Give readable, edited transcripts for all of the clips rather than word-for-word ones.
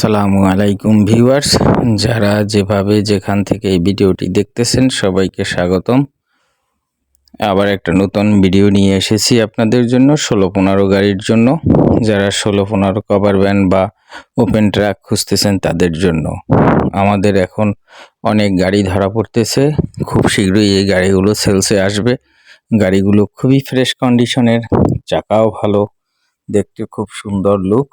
আসসালামু আলাইকুম ভিউয়ার্স, যারা যেভাবে যেখান থেকে এই ভিডিওটি দেখতেছেন সবাইকে স্বাগতম। আবার একটা নতুন ভিডিও নিয়ে এসেছি আপনাদের জন্য 16-15 গাড়ির জন্য। যারা 16-15 কভার ভ্যান বা ওপেন ট্রাক খুঁজতেছেন তাদের জন্য আমাদের এখন অনেক গাড়ি ধরা পড়তেছে। খুব শীঘ্রই এই গাড়িগুলো সেলসে আসবে। গাড়িগুলো খুবই ফ্রেশ কন্ডিশনের, চাকাও ভালো, দেখতে খুব সুন্দর লুক।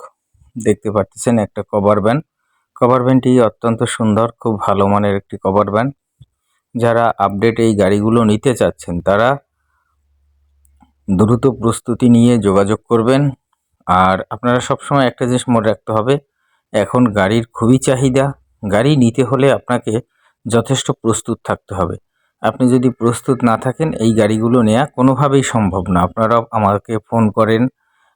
দেখতে পাচ্ছেন একটা কভার ভ্যানটি অত্যন্ত সুন্দর, খুব ভালো মানের একটি কভার ভ্যান। যারা আপডেট এই গাড়িগুলো নিতে চাচ্ছেন তারা দ্রুত প্রস্তুতি নিয়ে যোগাযোগ করবেন। আর আপনারা সবসময় একটা জিনিস মনে রাখতে হবে, এখন গাড়ির খুবই চাহিদা। গাড়ি নিতে হলে আপনাকে যথেষ্ট প্রস্তুত থাকতে হবে। আপনি যদি প্রস্তুত না থাকেন এই গাড়িগুলো নেওয়া কোনোভাবেই সম্ভব না। আপনারা আমাকে ফোন করেন,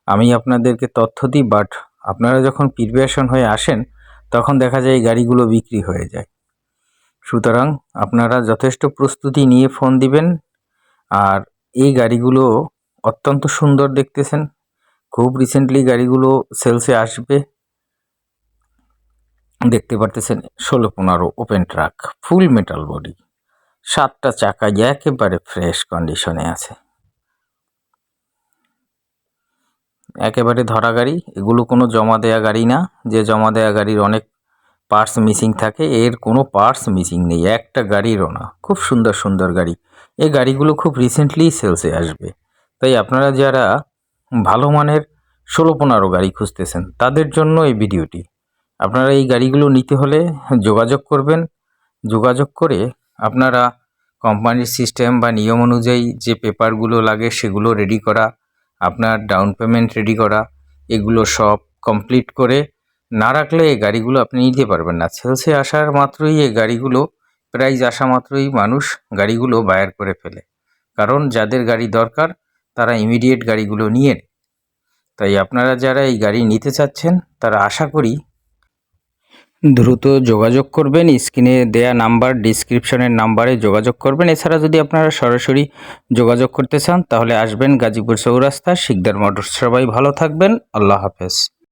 আমি আপনাদেরকে তথ্য দিই, বাট আপনারা যখন প্রিপারেশন হয়ে আসেন তখন দেখা যায় এই গাড়িগুলো বিক্রি হয়ে যায়। সুতরাং আপনারা যথেষ্ট প্রস্তুতি নিয়ে ফোন দিবেন। আর এই গাড়িগুলো অত্যন্ত সুন্দর দেখতেছেন, খুব রিসেন্টলি গাড়িগুলো সেলসে আসবে। দেখতে পারতেছেন 16-15 open truck, full metal body, 7টা চাকা একেবারে ফ্রেশ কন্ডিশনে আছে, একেবারে ধরা গাড়ি। এগুলো কোনো জমা দেয়া গাড়ি না, যে জমা দেয়া গাড়ির অনেক পার্টস মিসিং থাকে, এর কোনো পার্টস মিসিং নেই, একটা গাড়িরও না। খুব সুন্দর সুন্দর গাড়ি। এই গাড়িগুলো খুব রিসেন্টলি সেলসে আসবে। তাই আপনারা যারা ভালো মানের 16-15 গাড়ি খুঁজতেছেন তাদের জন্য এই ভিডিওটি। আপনারা এই গাড়িগুলো নিতে হলে যোগাযোগ করবেন। যোগাযোগ করে আপনারা কোম্পানির সিস্টেম বা নিয়ম অনুযায়ী যে পেপারগুলো লাগে সেগুলো রেডি করা, আপনার ডাউন পেমেন্ট রেডি করা, এগুলো সব কমপ্লিট করে না রাখলে এই গাড়িগুলো আপনি নিতে পারবেন না। সেলসে আসার মাত্রই এই গাড়িগুলো, প্রাইস আসা মাত্রই মানুষ গাড়িগুলো বায়ার করে ফেলে, কারণ যাদের গাড়ি দরকার তারা ইমিডিয়েট গাড়িগুলো নিয়ে নেয়। তাই আপনারা যারা এই গাড়ি নিতে চাচ্ছেন তারা আশা করি দ্রুত যোগাযোগ করবেন। স্ক্রিনে দেয়া নাম্বার, ডিসক্রিপশনের নাম্বারে যোগাযোগ করবেন। এছাড়া যদি আপনারা সরাসরি যোগাযোগ করতে চান তাহলে আসবেন গাজীপুর চৌরাস্তা, শিকদার মোটরস। সবাই ভালো থাকবেন, আল্লাহ হাফেজ।